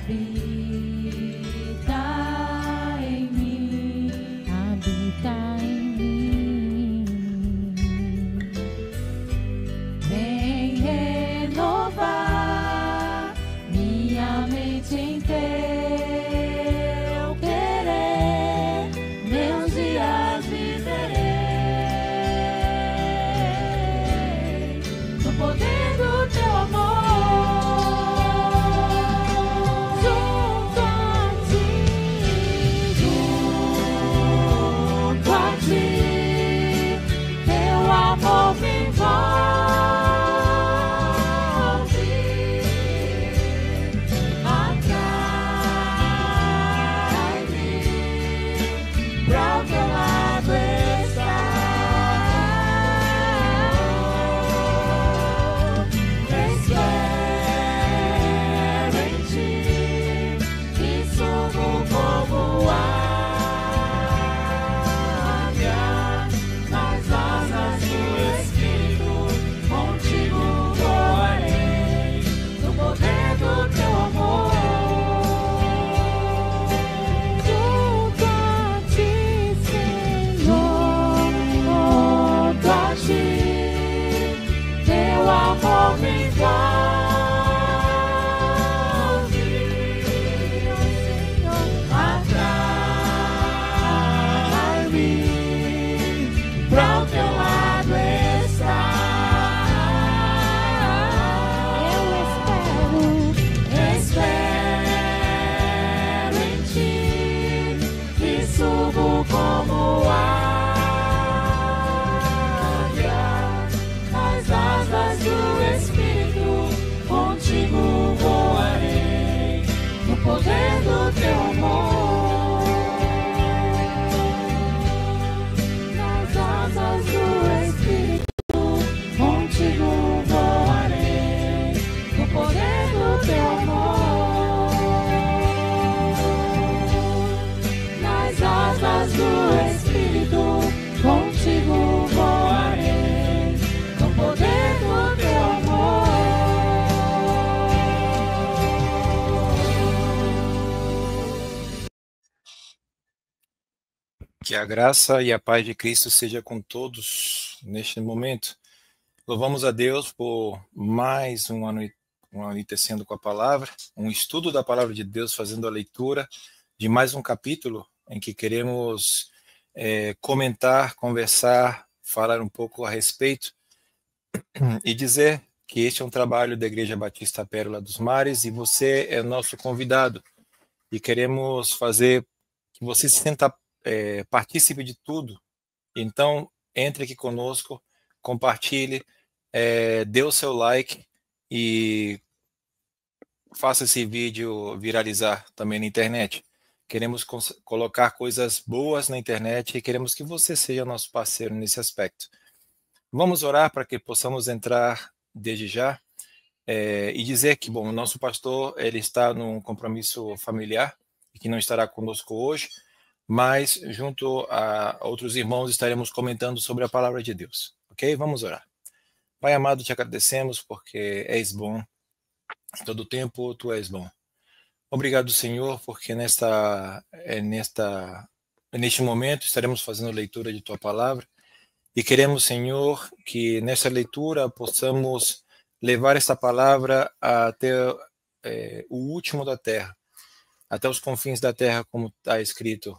habita em mim. Vem renovar minha mente em teu querer, meus dias viverei no poder do teu amor. Que a graça e a paz de Cristo seja com todos neste momento. Louvamos a Deus por mais um ano anoitecendo com a palavra, um estudo da palavra de Deus, fazendo a leitura de mais um capítulo em que queremos comentar, conversar, falar um pouco a respeito e dizer que este é um trabalho da Igreja Batista Pérola dos Mares e você é nosso convidado e queremos fazer que você se sinta partícipe de tudo. Então, entre aqui conosco, compartilhe, dê o seu like e faça esse vídeo viralizar também na internet. Queremos colocar coisas boas na internet e queremos que você seja nosso parceiro nesse aspecto. Vamos orar para que possamos entrar desde já e dizer que, bom, o nosso pastor ele está num compromisso familiar e que não estará conosco hoje, mas junto a outros irmãos estaremos comentando sobre a palavra de Deus, ok? Vamos orar. Pai amado, te agradecemos porque és bom, todo tempo tu és bom. Obrigado, Senhor, porque neste momento estaremos fazendo leitura de tua palavra e queremos, Senhor, que nessa leitura possamos levar essa palavra até o último da terra, até os confins da terra, como está escrito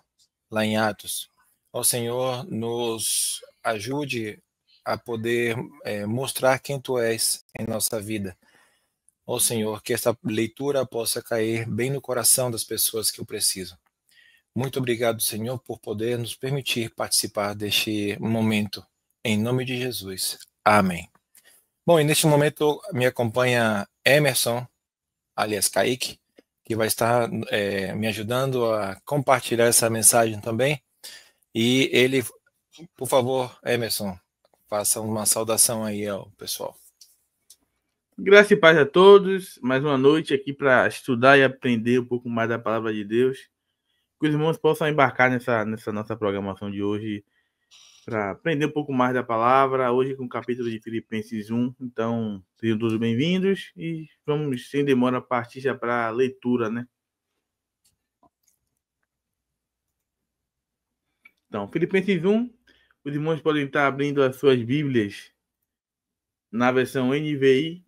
lá em Atos. Ó Senhor, nos ajude a poder mostrar quem Tu és em nossa vida. Ó Senhor, que esta leitura possa cair bem no coração das pessoas que o precisam. Muito obrigado, Senhor, por poder nos permitir participar deste momento. Em nome de Jesus. Amém. Bom, e neste momento me acompanha Emerson, alias Kaique, que vai estar me ajudando a compartilhar essa mensagem também. E ele, por favor, Emerson, faça uma saudação aí ao pessoal. Graça e paz a todos. Mais uma noite aqui para estudar e aprender um pouco mais da palavra de Deus. Que os irmãos possam embarcar nessa nossa programação de hoje para aprender um pouco mais da palavra. Hoje com o capítulo de Filipenses 1. Então, sejam todos bem-vindos e vamos, sem demora, partir já para a leitura, né? Então, Filipenses 1, os irmãos podem estar abrindo as suas Bíblias na versão NVI.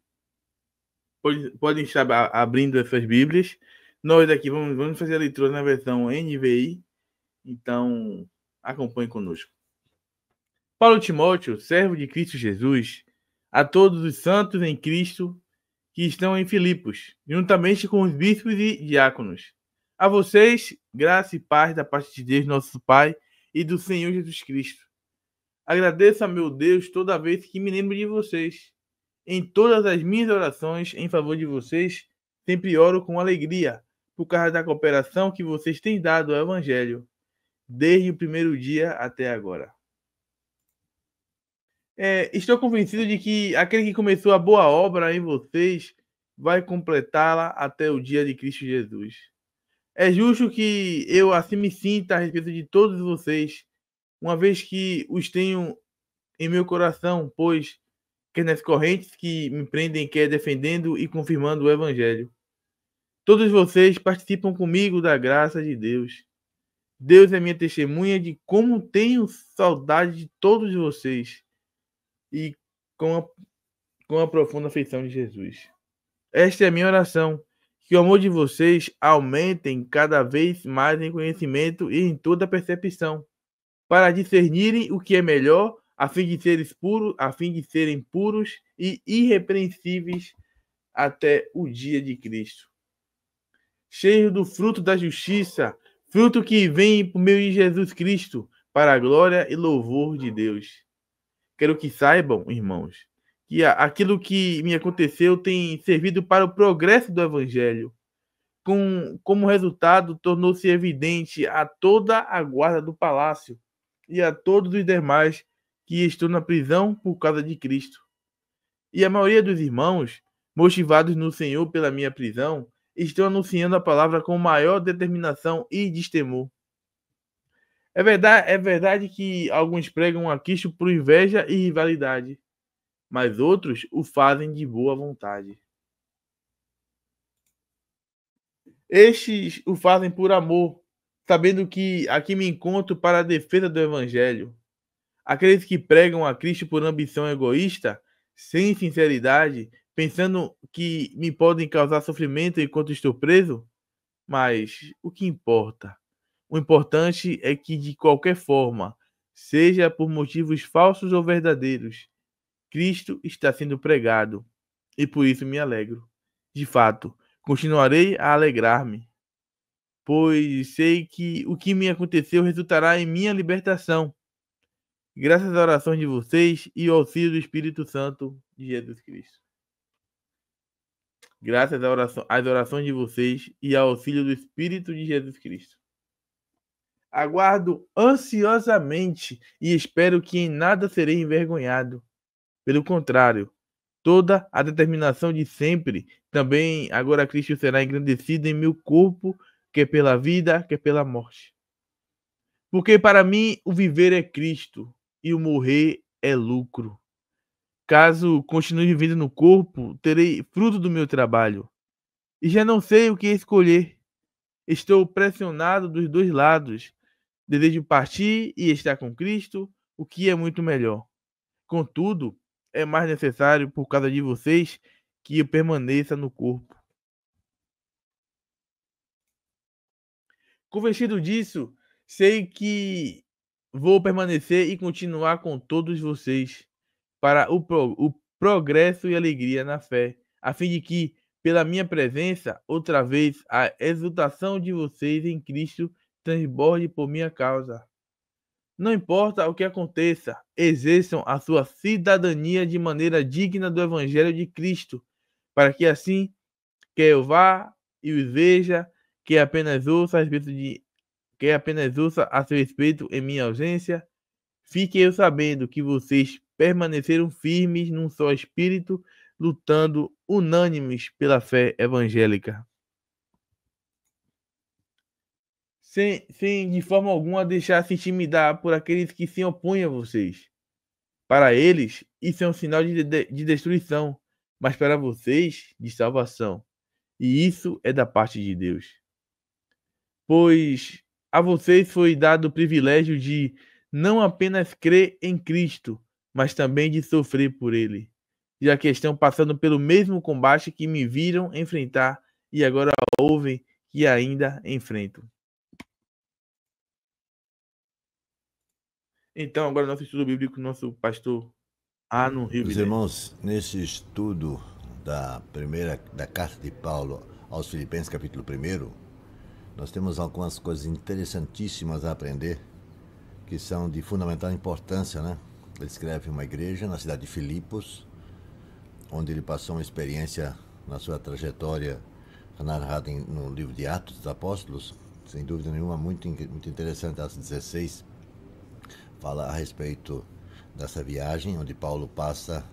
Podem estar abrindo as suas Bíblias. Nós aqui vamos fazer a leitura na versão NVI. Então, acompanhe conosco. Paulo Timóteo, servo de Cristo Jesus, a todos os santos em Cristo que estão em Filipos, juntamente com os bispos e diáconos. A vocês, graça e paz da parte de Deus, nosso Pai, e do Senhor Jesus Cristo. Agradeço a meu Deus toda vez que me lembro de vocês. Em todas as minhas orações em favor de vocês, sempre oro com alegria, por causa da cooperação que vocês têm dado ao Evangelho, desde o primeiro dia até agora. Estou convencido de que aquele que começou a boa obra em vocês vai completá-la até o dia de Cristo Jesus. É justo que eu assim me sinta a respeito de todos vocês, uma vez que os tenho em meu coração, pois que nas correntes que me prendem, quer defendendo e confirmando o Evangelho. Todos vocês participam comigo da graça de Deus. Deus é minha testemunha de como tenho saudade de todos vocês e com a profunda afeição de Jesus. Esta é a minha oração, que o amor de vocês aumentem cada vez mais em conhecimento e em toda percepção, para discernirem o que é melhor, a fim de serem puros e irrepreensíveis até o dia de Cristo. Cheios do fruto da justiça, fruto que vem por meio de Jesus Cristo, para a glória e louvor de Deus. Quero que saibam, irmãos, que aquilo que me aconteceu tem servido para o progresso do Evangelho. Como resultado, tornou-se evidente a toda a guarda do palácio e a todos os demais que estão na prisão por causa de Cristo. E a maioria dos irmãos, motivados no Senhor pela minha prisão, estão anunciando a palavra com maior determinação e destemor. É verdade que alguns pregam a Cristo por inveja e rivalidade, mas outros o fazem de boa vontade. Estes o fazem por amor, sabendo que aqui me encontro para a defesa do Evangelho. Aqueles que pregam a Cristo por ambição egoísta, sem sinceridade, pensando que me podem causar sofrimento enquanto estou preso, mas o que importa? O importante é que, de qualquer forma, seja por motivos falsos ou verdadeiros, Cristo está sendo pregado, e por isso me alegro. De fato, continuarei a alegrar-me, pois sei que o que me aconteceu resultará em minha libertação, graças às orações de vocês e ao auxílio do Espírito Santo de Jesus Cristo. Graças às orações de vocês e ao auxílio do Espírito de Jesus Cristo. Aguardo ansiosamente e espero que em nada serei envergonhado. Pelo contrário, toda a determinação de sempre, também agora Cristo será engrandecido em meu corpo, quer pela vida, quer pela morte. Porque para mim o viver é Cristo e o morrer é lucro. Caso continue vivendo no corpo, terei fruto do meu trabalho. E já não sei o que escolher. Estou pressionado dos dois lados. Desejo partir e estar com Cristo, o que é muito melhor. Contudo, é mais necessário, por causa de vocês, que eu permaneça no corpo. Convencido disso, sei que vou permanecer e continuar com todos vocês para o progresso e alegria na fé, a fim de que, pela minha presença, outra vez, a exultação de vocês em Cristo transborde por minha causa. Não importa o que aconteça, exerçam a sua cidadania de maneira digna do Evangelho de Cristo, para que assim, quer eu vá e os veja, quer apenas ouça a seu respeito em minha ausência, fique eu sabendo que vocês permaneceram firmes num só espírito, lutando unânimes pela fé evangélica. Sem de forma alguma deixar-se intimidar por aqueles que se opõem a vocês. Para eles, isso é um sinal de destruição, mas para vocês, de salvação. E isso é da parte de Deus. Pois A vocês foi dado o privilégio de não apenas crer em Cristo, mas também de sofrer por ele, já que estão passando pelo mesmo combate que me viram enfrentar e agora ouvem que ainda enfrentam. Então, agora nosso estudo bíblico, nosso pastor no Rio. Meus irmãos, nesse estudo da carta de Paulo aos Filipenses, capítulo 1, nós temos algumas coisas interessantíssimas a aprender, que são de fundamental importância, né? Ele escreve uma igreja na cidade de Filipos, onde ele passou uma experiência na sua trajetória narrada no livro de Atos dos Apóstolos, sem dúvida nenhuma, muito interessante. Atos 16 fala a respeito dessa viagem, onde Paulo passa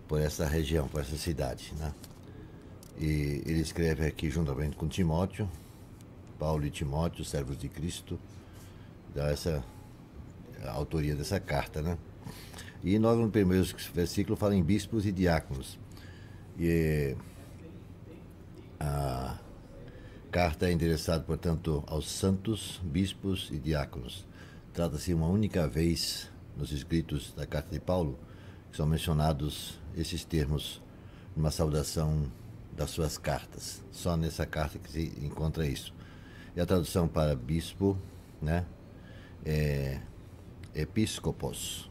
por essa região, por essa cidade, né? E ele escreve aqui juntamente com Timóteo, Paulo e Timóteo, servos de Cristo, dá a autoria dessa carta, né? E logo no primeiro versículo fala em bispos e diáconos. E a carta é endereçada, portanto, aos santos, bispos e diáconos. Trata-se uma única vez nos escritos da carta de Paulo que são mencionados esses termos numa saudação das suas cartas. Só nessa carta que se encontra isso. E a tradução para bispo, né, é episcopos,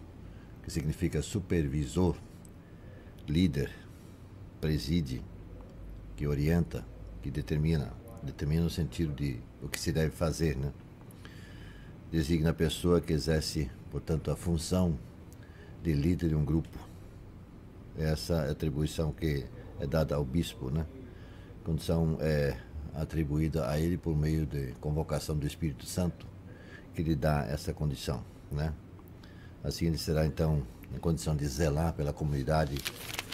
que significa supervisor, líder, preside, que orienta, que determina no sentido de o que se deve fazer, né? Designa a pessoa que exerce, portanto, a função de líder de um grupo. Essa é a atribuição que é dada ao bispo, né? Condição é atribuída a ele por meio de convocação do Espírito Santo, que lhe dá essa condição, né? Assim ele será, então, em condição de zelar pela comunidade,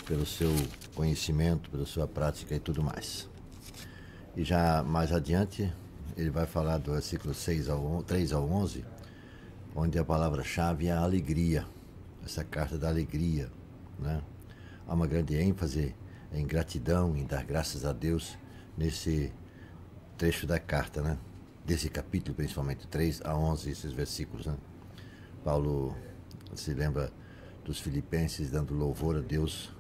pelo seu conhecimento, pela sua prática e tudo mais. E já mais adiante, ele vai falar do versículo 3 ao 11, onde a palavra-chave é a alegria, essa carta da alegria, né? Há uma grande ênfase em gratidão, em dar graças a Deus nesse trecho da carta, né? Desse capítulo, principalmente 3 a 11, esses versículos, né? Paulo se lembra dos filipenses dando louvor a Deus,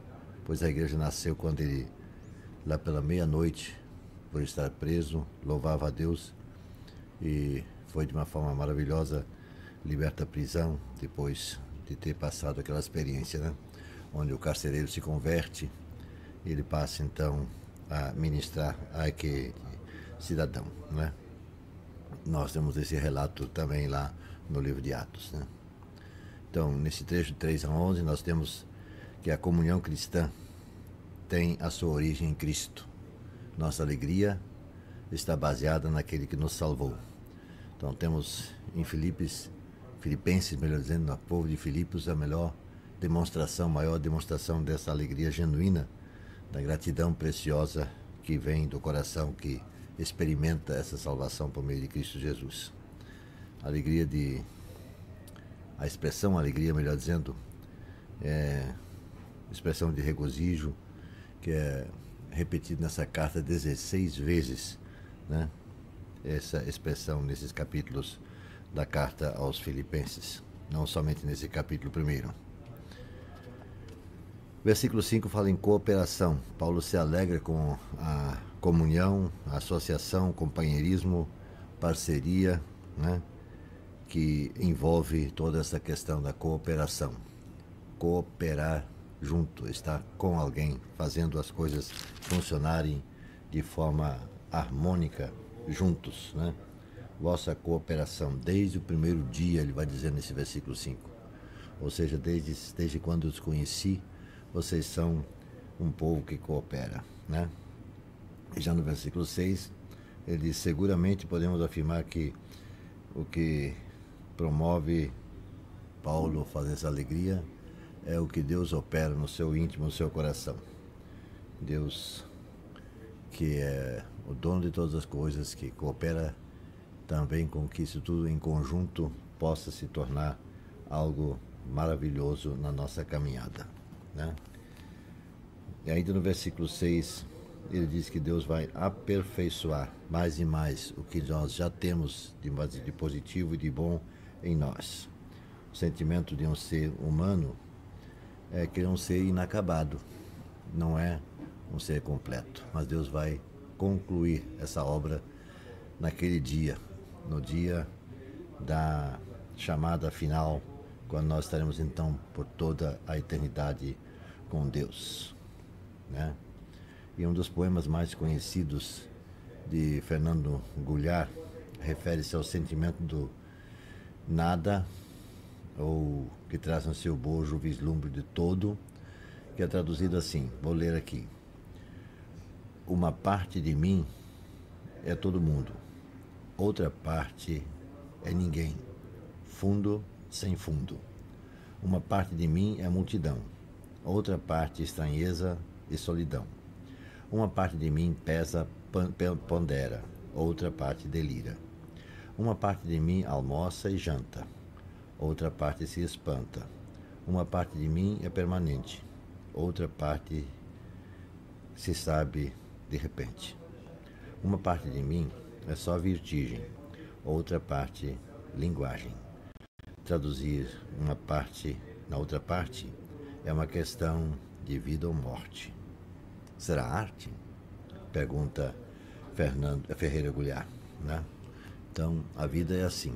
pois a igreja nasceu quando ele, lá pela meia-noite, por estar preso, louvava a Deus e foi de uma forma maravilhosa liberta da prisão, depois de ter passado aquela experiência, né? Onde o carcereiro se converte e ele passa então a ministrar àquele cidadão, né? Nós temos esse relato também lá no livro de Atos, né? Então, nesse trecho de 3 a 11, nós temos que a comunhão cristã tem a sua origem em Cristo. Nossa alegria está baseada naquele que nos salvou. Então, temos em Filipenses, melhor dizendo, no povo de Filipos, a maior demonstração dessa alegria genuína, da gratidão preciosa que vem do coração que experimenta essa salvação por meio de Cristo Jesus. A expressão alegria, melhor dizendo, é expressão de regozijo, que é repetida nessa carta 16 vezes, né? Essa expressão nesses capítulos da carta aos Filipenses, não somente nesse capítulo 1. Versículo 5 fala em cooperação. Paulo se alegra com a comunhão, a associação, companheirismo, parceria, né? Que envolve toda essa questão da cooperação. Cooperar junto, estar com alguém, fazendo as coisas funcionarem de forma harmônica juntos, né? Vossa cooperação, desde o primeiro dia, ele vai dizer nesse versículo 5. Ou seja, desde quando os conheci, vocês são um povo que coopera, né? E já no versículo 6, ele diz, seguramente podemos afirmar que o que promove Paulo fazer essa alegria é o que Deus opera no seu íntimo, no seu coração. Deus, que é o dono de todas as coisas, que coopera também com que isso tudo em conjunto possa se tornar algo maravilhoso na nossa caminhada, né? E ainda no versículo 6, ele diz que Deus vai aperfeiçoar mais e mais o que nós já temos de positivo e de bom em nós. O sentimento de um ser humano é que é um ser inacabado, não é um ser completo, mas Deus vai concluir essa obra naquele dia, no dia da chamada final, quando nós estaremos então por toda a eternidade com Deus, né? E um dos poemas mais conhecidos de Fernando Goulart refere-se ao sentimento do nada, ou que traz no seu bojo o vislumbre de todo, que é traduzido assim, vou ler aqui: uma parte de mim é todo mundo, outra parte é ninguém, fundo sem fundo. Uma parte de mim é multidão, outra parte estranheza e solidão. Uma parte de mim pesa, pondera, outra parte delira. Uma parte de mim almoça e janta, outra parte se espanta. Uma parte de mim é permanente, outra parte se sabe de repente. Uma parte de mim é só vertigem, outra parte linguagem. Traduzir uma parte na outra parte é uma questão de vida ou morte. Será arte? Pergunta Ferreira Goulart, né? Então, a vida é assim.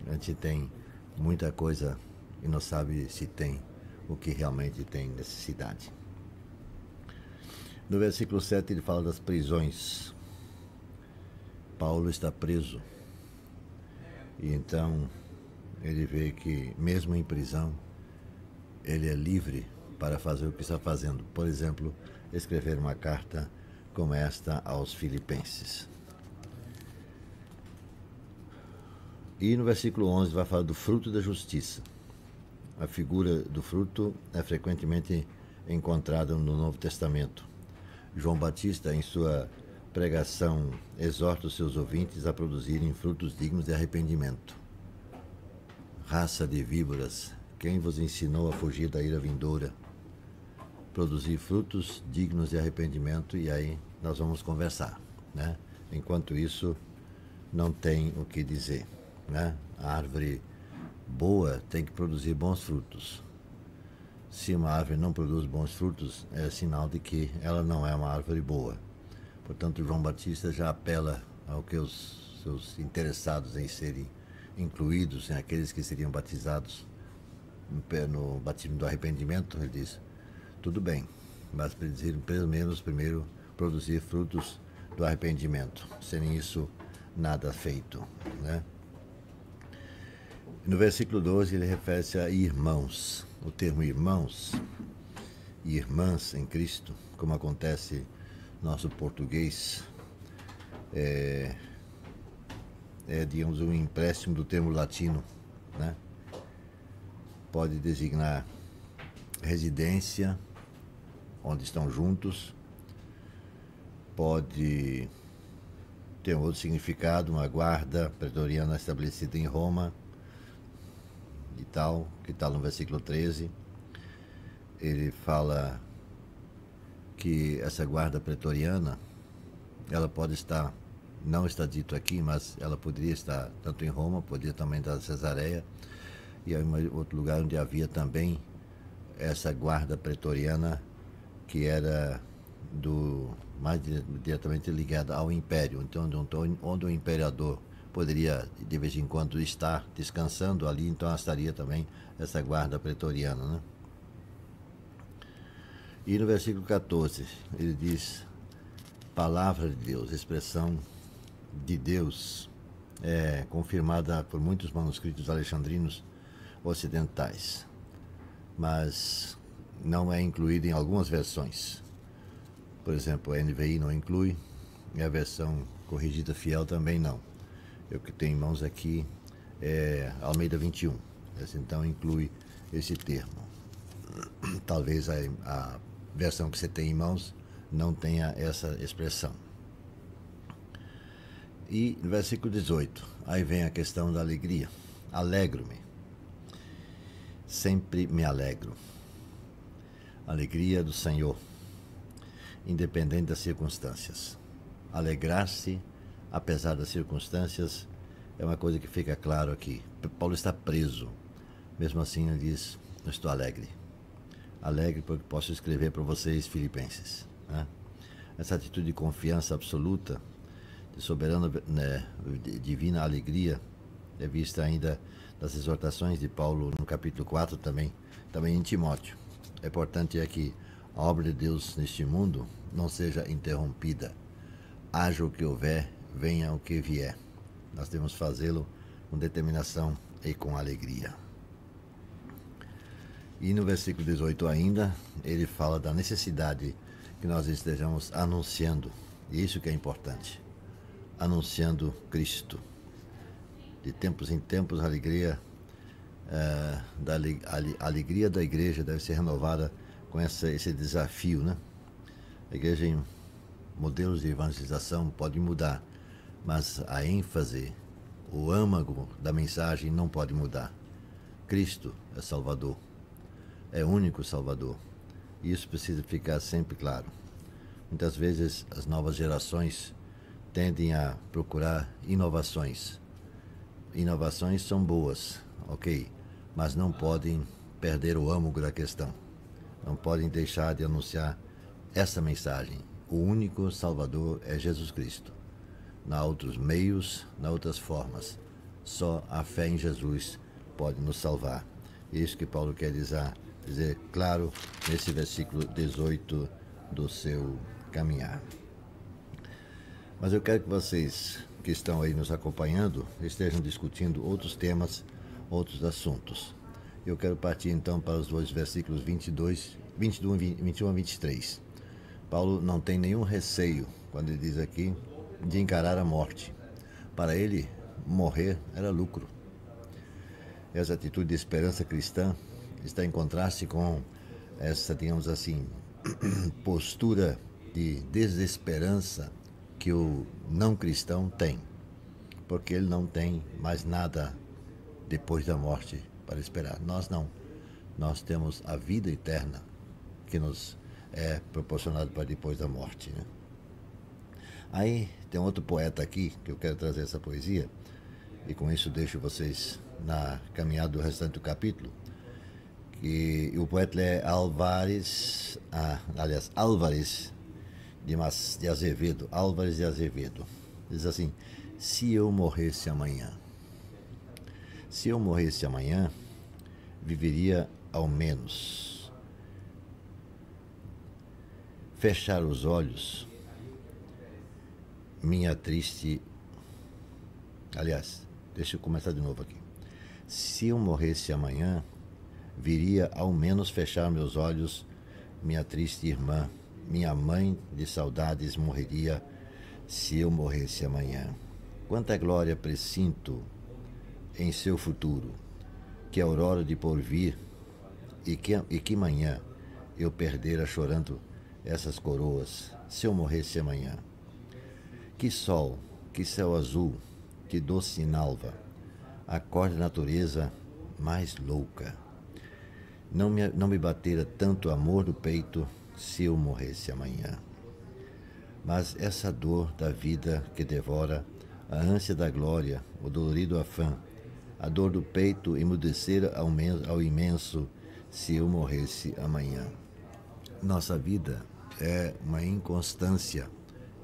A gente tem muita coisa e não sabe se tem o que realmente tem necessidade. No versículo 7 ele fala das prisões. Paulo está preso. E então ele vê que mesmo em prisão ele é livre para fazer o que está fazendo. Por exemplo, escrever uma carta como esta aos Filipenses. E no versículo 11 vai falar do fruto da justiça. A figura do fruto é frequentemente encontrada no Novo Testamento. João Batista, em sua pregação, exorta os seus ouvintes a produzirem frutos dignos de arrependimento. Raça de víboras, quem vos ensinou a fugir da ira vindoura? Produzir frutos dignos de arrependimento, e aí nós vamos conversar, né? Enquanto isso, não tem o que dizer, né? A árvore boa tem que produzir bons frutos. Se uma árvore não produz bons frutos, é sinal de que ela não é uma árvore boa. Portanto, João Batista já apela ao que os seus interessados em serem incluídos, aqueles que seriam batizados no batismo do arrependimento, ele diz: tudo bem, mas precisam pelo menos primeiro produzir frutos do arrependimento. Sem isso, nada feito, né? No versículo 12 ele refere-se a irmãos. O termo irmãos e irmãs em Cristo, como acontece no nosso português, é digamos um empréstimo do termo latino, né? Pode designar residência, onde estão juntos, pode ter um outro significado, uma guarda pretoriana estabelecida em Roma, e tal, que está no versículo 13. Ele fala que essa guarda pretoriana, ela pode estar, não está dito aqui, mas ela poderia estar tanto em Roma, poderia também estar em Cesareia, e em outro lugar onde havia também essa guarda pretoriana, que era mais diretamente ligada ao império. Então, onde o imperador poderia de vez em quando estar descansando ali, então estaria também essa guarda pretoriana, né? E no versículo 14 ele diz: palavra de Deus, expressão de Deus, é confirmada por muitos manuscritos alexandrinos ocidentais, mas não é incluída em algumas versões. Por exemplo, a NVI não inclui, e a versão corrigida fiel também não. Eu que tenho em mãos aqui é Almeida 21. Essa então inclui esse termo. Talvez a versão que você tem em mãos não tenha essa expressão. E no versículo 18, aí vem a questão da alegria. Alegro-me. Sempre me alegro. Alegria do Senhor. independente das circunstâncias. Alegrar-se, apesar das circunstâncias, é uma coisa que fica claro aqui. Paulo está preso. Mesmo assim, ele diz, eu estou alegre. Alegre porque posso escrever para vocês, filipenses. Né? Essa atitude de confiança absoluta, de soberana, de divina alegria, é vista ainda nas exortações de Paulo no capítulo 4 também em Timóteo. É importante que a obra de Deus neste mundo não seja interrompida. Haja o que houver, venha o que vier. Nós devemos fazê-lo com determinação e com alegria. E no versículo 18 ainda, ele fala da necessidade que nós estejamos anunciando. E isso que é importante. Anunciando Cristo. De tempos em tempos, a alegria da igreja deve ser renovada com esse desafio, né? A igreja em modelos de evangelização pode mudar, mas a ênfase, o âmago da mensagem não pode mudar. Cristo é Salvador, é único Salvador. E isso precisa ficar sempre claro. Muitas vezes as novas gerações tendem a procurar inovações. Inovações são boas, ok, mas não podem perder o âmago da questão. Não podem deixar de anunciar essa mensagem. O único Salvador é Jesus Cristo. Não há outros meios, não há outras formas. Só a fé em Jesus pode nos salvar. Isso que Paulo quer dizer claro nesse versículo 18 do seu caminhar. Mas eu quero que vocês que estão aí nos acompanhando estejam discutindo outros temas, outros assuntos. Eu quero partir então para os dois versículos 21 a 23. Paulo não tem nenhum receio, quando ele diz aqui, de encarar a morte. Para ele, morrer era lucro. Essa atitude de esperança cristã está em contraste com essa, digamos assim, postura de desesperança que o não cristão tem, porque ele não tem mais nada depois da morte para esperar. Nós não. Nós temos a vida eterna que nos é proporcionado para depois da morte, né? Aí tem outro poeta aqui que eu quero trazer essa poesia e com isso deixo vocês na caminhada do restante do capítulo. E o poeta é Álvares de Azevedo. Álvares de Azevedo. Diz assim: se eu morresse amanhã, viveria ao menos. Fechar os olhos, minha triste... Aliás, deixa eu começar de novo aqui. Se eu morresse amanhã, viria ao menos fechar meus olhos, minha triste irmã, minha mãe de saudades morreria se eu morresse amanhã. Quanta glória presinto em seu futuro, que aurora de porvir, e que manhã eu perdera chorando essas coroas, se eu morresse amanhã. Que sol, que céu azul, que doce sinalva, acorde a natureza mais louca. Não me batera tanto amor no peito se eu morresse amanhã. Mas essa dor da vida que devora, a ânsia da glória, o dolorido afã, a dor do peito emudecera ao imenso se eu morresse amanhã. Nossa vida é uma inconstância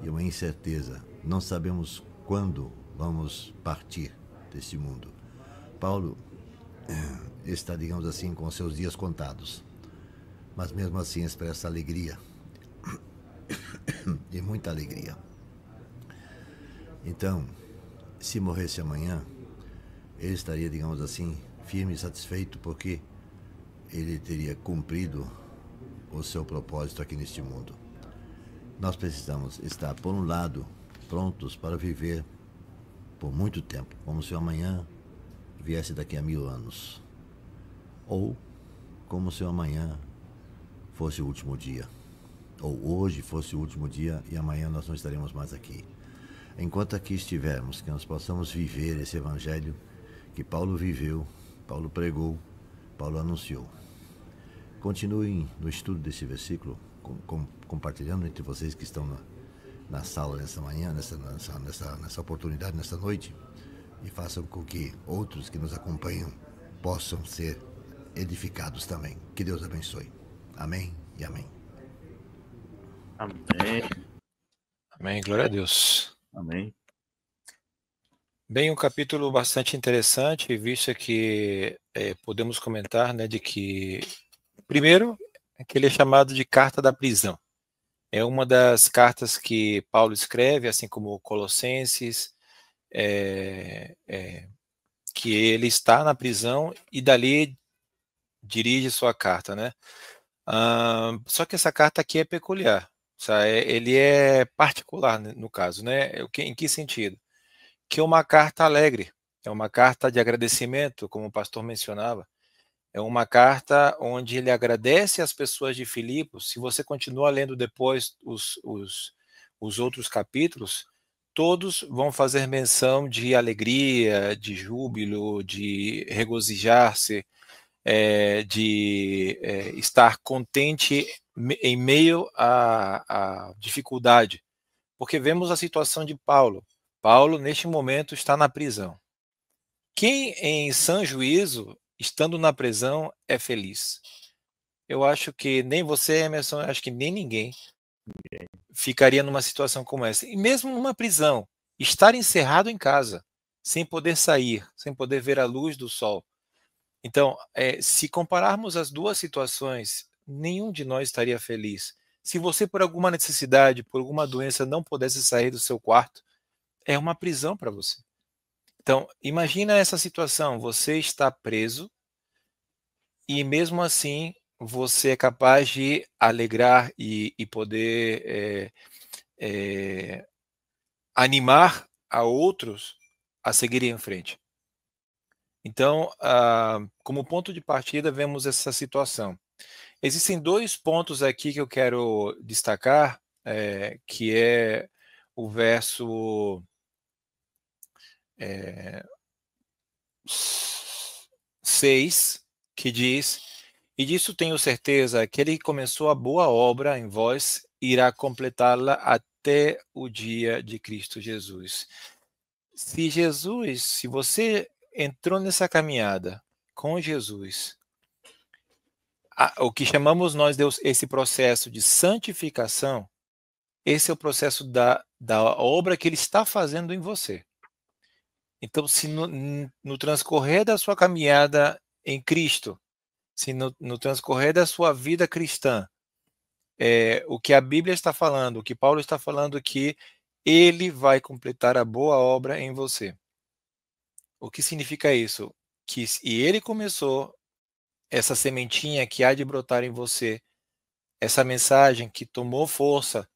e uma incerteza. Não sabemos quando vamos partir deste mundo. Paulo está, digamos assim, com seus dias contados, mas mesmo assim expressa alegria, e muita alegria. Então, se morresse amanhã, ele estaria, digamos assim, firme e satisfeito, porque ele teria cumprido o seu propósito aqui neste mundo. Nós precisamos estar, por um lado, prontos para viver por muito tempo, como se o amanhã viesse daqui a 1000 anos, ou como se o amanhã fosse o último dia, ou hoje fosse o último dia e amanhã nós não estaremos mais aqui. Enquanto aqui estivermos, que nós possamos viver esse evangelho que Paulo viveu, Paulo pregou, Paulo anunciou. Continuem no estudo desse versículo compartilhando entre vocês que estão na sala nessa manhã, nessa oportunidade, nessa noite, e façam com que outros que nos acompanham possam ser edificados também. Que Deus abençoe. Amém e amém. Amém. Amém, glória a Deus. Amém. Bem, um capítulo bastante interessante, visto que podemos comentar, né, de que, primeiro, que ele é chamado de carta da prisão. É uma das cartas que Paulo escreve, assim como Colossenses, que ele está na prisão e dali dirige sua carta, né? Só que essa carta aqui é peculiar, ele é particular no caso, né? Em que sentido? Que é uma carta alegre, é uma carta de agradecimento, como o pastor mencionava, é uma carta onde ele agradece às pessoas de Filipos. Se você continuar lendo depois os outros capítulos, todos vão fazer menção de alegria, de júbilo, de regozijar-se, de estar contente em meio à dificuldade. Porque vemos a situação de Paulo. Paulo, neste momento, está na prisão. Quem em sã juízo, estando na prisão, é feliz? Eu acho que nem você, Emerson, acho que nem ninguém ficaria numa situação como essa. E mesmo numa prisão, estar encerrado em casa, sem poder sair, sem poder ver a luz do sol. Então, se compararmos as duas situações, nenhum de nós estaria feliz. Se você, por alguma necessidade, por alguma doença, não pudesse sair do seu quarto, é uma prisão para você. Então, imagina essa situação, você está preso e mesmo assim você é capaz de alegrar e poder animar a outros a seguirem em frente. Então, como ponto de partida, vemos essa situação. Existem dois pontos aqui que eu quero destacar, que é o verso 6, que diz: "E disso tenho certeza, aquele que começou a boa obra em vós irá completá-la até o dia de Cristo Jesus." Se você entrou nessa caminhada com Jesus, o que chamamos nós, Deus, esse processo de santificação, esse é o processo da obra que Ele está fazendo em você. Então, se no transcorrer da sua caminhada em Cristo, se no transcorrer da sua vida cristã, o que a Bíblia está falando, o que Paulo está falando, que Ele vai completar a boa obra em você. O que significa isso? Que e Ele começou essa sementinha que há de brotar em você, essa mensagem que tomou força,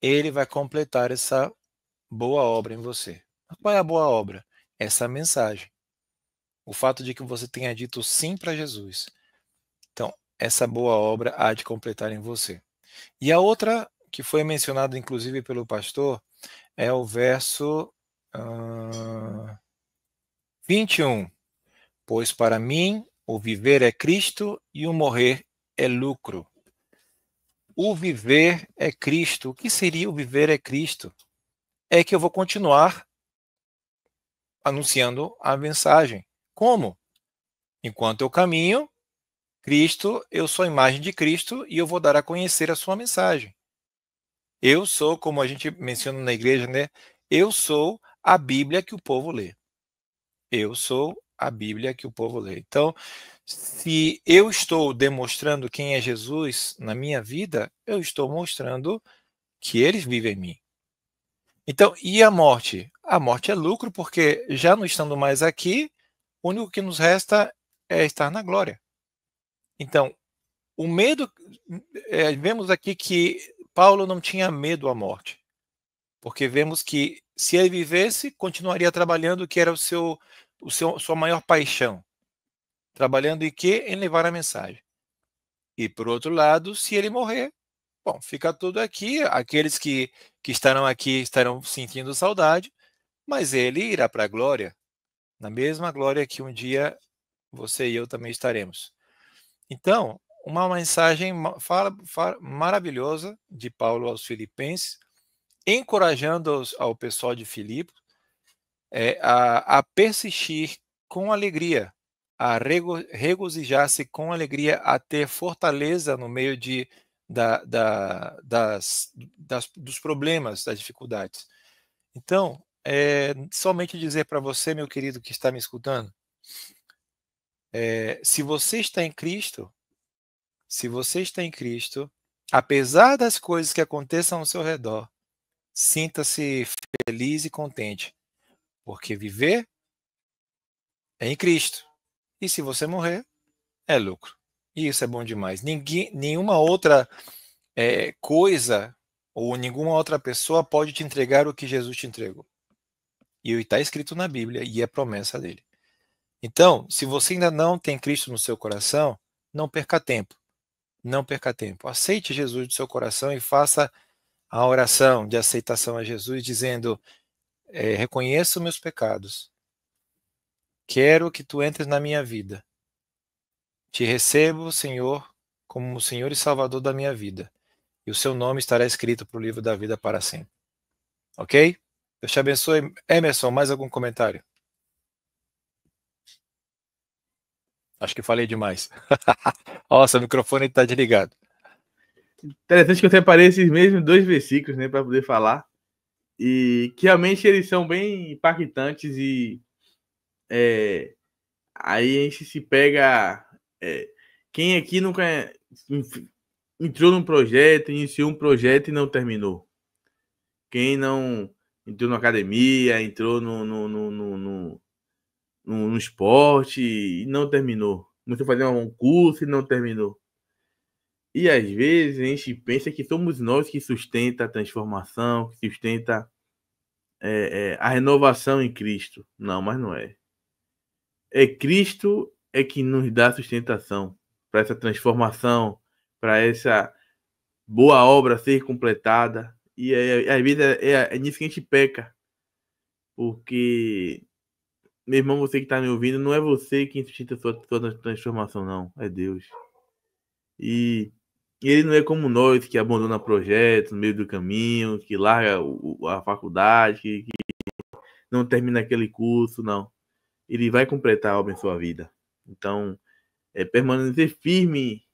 Ele vai completar essa boa obra em você. Qual é a boa obra? Essa mensagem. O fato de que você tenha dito sim para Jesus. Então, essa boa obra há de completar em você. E a outra, que foi mencionada inclusive pelo pastor, é o verso 21. "Pois para mim o viver é Cristo e o morrer é lucro." O viver é Cristo. O que seria o viver é Cristo? É que eu vou continuar anunciando a mensagem. Como? Enquanto eu caminho, Cristo, eu sou a imagem de Cristo e eu vou dar a conhecer a sua mensagem. Eu sou, como a gente menciona na igreja, né? Eu sou a Bíblia que o povo lê. Eu sou a Bíblia que o povo lê. Então, se eu estou demonstrando quem é Jesus na minha vida, eu estou mostrando que ele vive em mim. Então, e a morte? A morte é lucro, porque já não estando mais aqui, o único que nos resta é estar na glória. Então, o medo, vemos aqui que Paulo não tinha medo à morte, porque vemos que se ele vivesse, continuaria trabalhando, que era sua maior paixão. Trabalhando em quê? Em levar a mensagem. E por outro lado, se ele morrer, bom, fica tudo aqui, aqueles que estarão aqui estarão sentindo saudade, mas ele irá para a glória, na mesma glória que um dia você e eu também estaremos. Então, uma mensagem maravilhosa de Paulo aos Filipenses, encorajando ao pessoal de Filipe a persistir com alegria, a regozijar-se com alegria, a ter fortaleza no meio dos problemas, das dificuldades. Então, somente dizer para você, meu querido que está me escutando, se você está em Cristo, apesar das coisas que aconteçam ao seu redor, sinta-se feliz e contente, porque viver é em Cristo. E se você morrer, é lucro. E isso é bom demais. Nenhuma outra coisa ou nenhuma outra pessoa pode te entregar o que Jesus te entregou. E está escrito na Bíblia e é promessa dele. Então, se você ainda não tem Cristo no seu coração, não perca tempo. Não perca tempo. Aceite Jesus do seu coração e faça a oração de aceitação a Jesus, dizendo: reconheço meus pecados. Quero que tu entres na minha vida. Te recebo, Senhor, como o Senhor e Salvador da minha vida. E o seu nome estará escrito para o livro da vida para sempre. Ok? Deus te abençoe. Emerson, mais algum comentário? Acho que falei demais. Nossa, o microfone está desligado. Interessante que eu separei esses mesmos 2 versículos, né, para poder falar. E que realmente eles são bem impactantes e aí a gente se pega... quem aqui nunca entrou num projeto, iniciou um projeto e não terminou? Quem não entrou na academia, entrou no esporte e não terminou? Começou a fazer um curso e não terminou. E às vezes a gente pensa que somos nós que sustenta a transformação, que sustenta a renovação em Cristo. Não, mas não é. Cristo que nos dá sustentação para essa transformação, para essa boa obra ser completada. E às vezes é nisso que a gente peca. Porque, meu irmão, você que está me ouvindo, não é você quem sustenta a sua transformação, não. É Deus. E ele não é como nós, que abandona projetos no meio do caminho, que larga a faculdade, que não termina aquele curso, não. Ele vai completar a obra em sua vida. Então, permanecer firme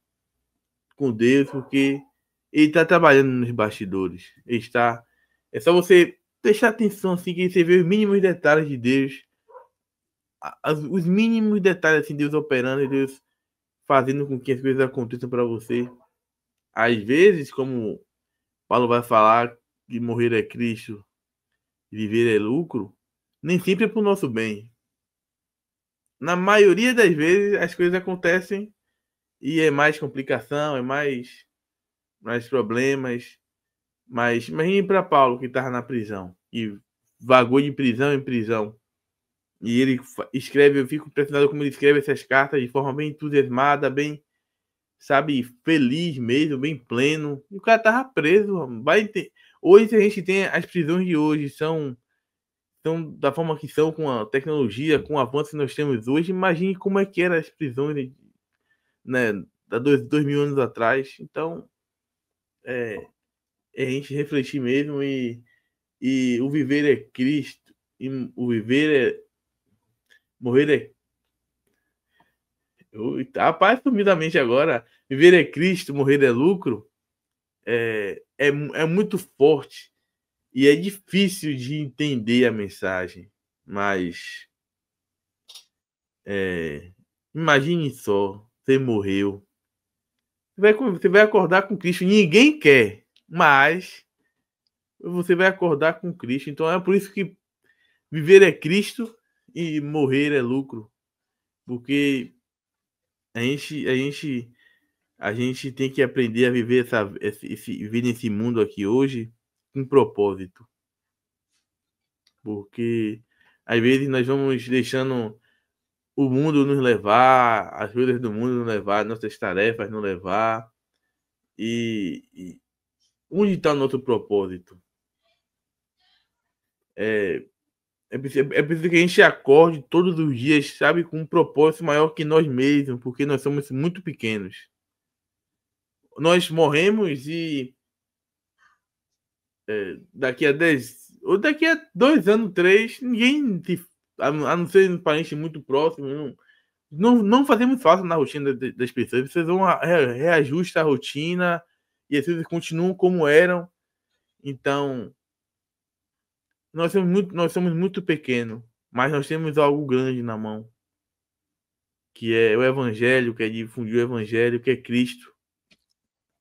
com Deus, porque ele está trabalhando nos bastidores. É só você prestar atenção, assim, que você vê os mínimos detalhes de Deus. Os mínimos detalhes, assim, Deus operando e Deus fazendo com que as coisas aconteçam para você. Às vezes, como Paulo vai falar, de morrer é Cristo, viver é lucro, nem sempre é para o nosso bem. Na maioria das vezes, as coisas acontecem e é mais complicação, é mais problemas. Mas imagine para Paulo, que estava na prisão e vagou de prisão em prisão. E ele escreve, eu fico impressionado como ele escreve essas cartas de forma bem entusiasmada, bem, sabe, feliz mesmo, bem pleno. E o cara tava preso. Hoje a gente tem as prisões de hoje, são da forma que são, com a tecnologia, com o avanço que nós temos hoje. Imagine como é que eram as prisões, né, há 2.000 anos atrás. Então, a gente refletir mesmo e o viver é Cristo, e o viver morrer rapaz, sumidamente agora, viver é Cristo, morrer é lucro, é muito forte e é difícil de entender a mensagem, mas imagine só, você morreu, você vai acordar com Cristo, ninguém quer, mas você vai acordar com Cristo. Então é por isso que viver é Cristo e morrer é lucro, porque a gente tem que aprender a viver viver nesse mundo aqui hoje com propósito. Porque às vezes nós vamos deixando o mundo nos levar, as coisas do mundo nos levar, nossas tarefas nos levar. E onde está o nosso propósito? É preciso que a gente acorde todos os dias, sabe, com um propósito maior que nós mesmos, porque nós somos muito pequenos. nós morremos e daqui a 10 ou daqui a 2 anos, 3, ninguém, a não ser um parente muito próximo, não fazemos falta na rotina das pessoas. As pessoas vão reajustar a rotina e as coisas continuam como eram. Então, nós somos muito pequenos, mas nós temos algo grande na mão, que é o Evangelho, que é difundir o Evangelho, que é Cristo.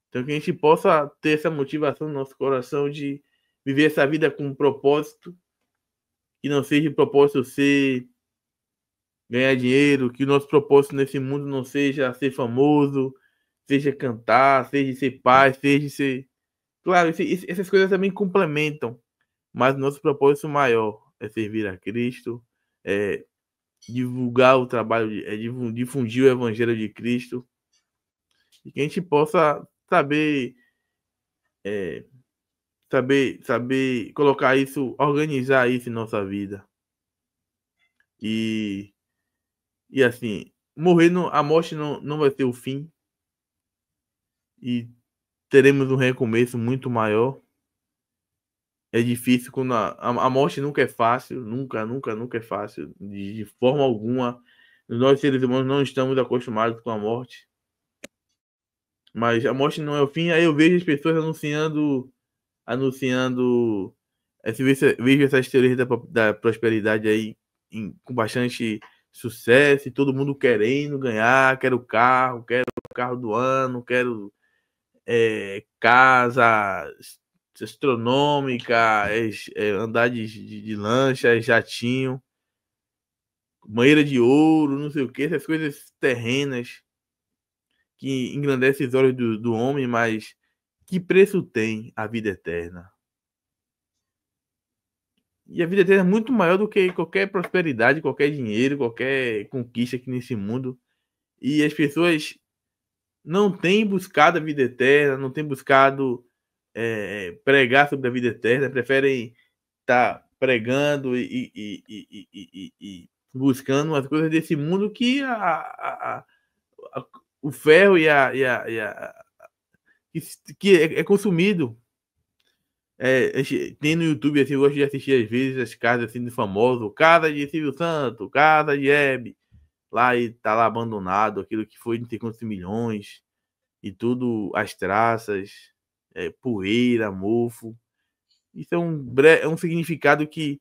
Então, que a gente possa ter essa motivação no nosso coração de viver essa vida com um propósito, que não seja o propósito ser ganhar dinheiro, que o nosso propósito nesse mundo não seja ser famoso, seja cantar, seja ser pai, seja ser... Claro, essas coisas também complementam, mas o nosso propósito maior é servir a Cristo, é divulgar o trabalho, difundir o Evangelho de Cristo, e que a gente possa saber colocar isso, organizar isso em nossa vida. E assim, a morte não vai ser o fim. E teremos um recomeço muito maior. É difícil quando a morte nunca é fácil, nunca é fácil, de forma alguma. Nós, seres humanos, não estamos acostumados com a morte. Mas a morte não é o fim. Aí eu vejo as pessoas anunciando vejo essas teorias da prosperidade aí com bastante sucesso, e todo mundo querendo ganhar, quero o carro do ano, quero casa astronômica, andar de lancha, jatinho, banheira de ouro, não sei o que, essas coisas terrenas que engrandecem os olhos do homem, mas que preço tem a vida eterna? E a vida eterna é muito maior do que qualquer prosperidade, qualquer dinheiro, qualquer conquista aqui nesse mundo. E as pessoas não têm buscado a vida eterna, não têm buscado pregar sobre a vida eterna, preferem estar pregando e buscando as coisas desse mundo, que o ferro que é consumido. Tem no YouTube, assim, eu gosto de assistir às vezes as casas assim de famoso, casa de Silvio Santos, casa de Hebe, lá, e tá lá abandonado, aquilo que foi de ter quantos milhões, e tudo, as traças, poeira, mofo. Isso é um significado que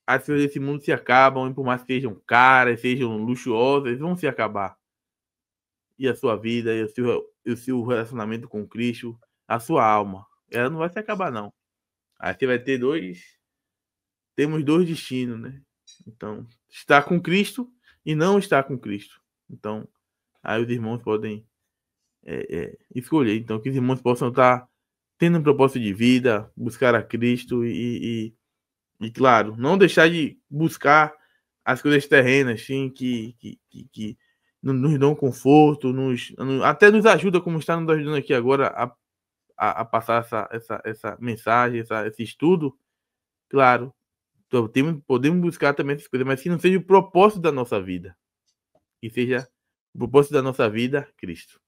as coisas desse mundo se acabam, e por mais que sejam caras, sejam luxuosas, vão se acabar. E a sua vida, e o seu relacionamento com Cristo, a sua alma, ela não vai se acabar, não. Aí você vai ter temos dois destinos, né? Então, estar com Cristo e não estar com Cristo. Então, aí os irmãos podem escolher. Então, que os irmãos possam estar tendo um propósito de vida, buscar a Cristo e claro, não deixar de buscar as coisas terrenas, sim, que nos dão conforto, até nos ajuda, como está nos ajudando aqui agora a passar essa mensagem, esse estudo. Claro, podemos buscar também essas coisas, mas que não seja o propósito da nossa vida, que seja o propósito da nossa vida, Cristo.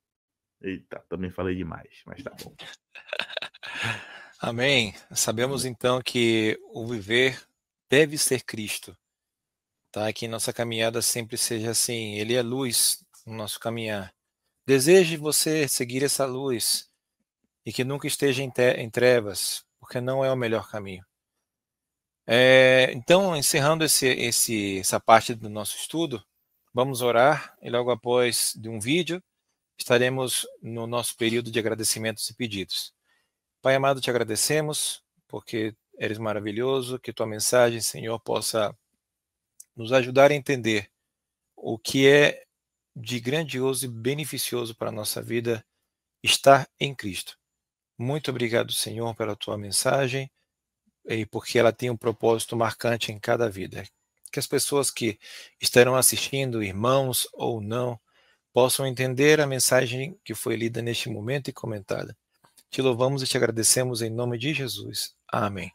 Eita, também falei demais, mas tá bom. Amém. Sabemos então que o viver deve ser Cristo, tá? Que nossa caminhada sempre seja assim. Ele é luz no nosso caminhar. Deseje você seguir essa luz e que nunca esteja em trevas, porque não é o melhor caminho. Então, encerrando essa parte do nosso estudo, vamos orar, e logo após de um vídeo estaremos no nosso período de agradecimentos e pedidos. Pai amado, te agradecemos porque eres maravilhoso, que tua mensagem, Senhor, possa nos ajudar a entender o que é de grandioso e beneficioso para a nossa vida estar em Cristo. Muito obrigado, Senhor, pela tua mensagem, e porque ela tem um propósito marcante em cada vida. Que as pessoas que estarão assistindo, irmãos ou não, possam entender a mensagem que foi lida neste momento e comentada. Te louvamos e te agradecemos em nome de Jesus. Amém.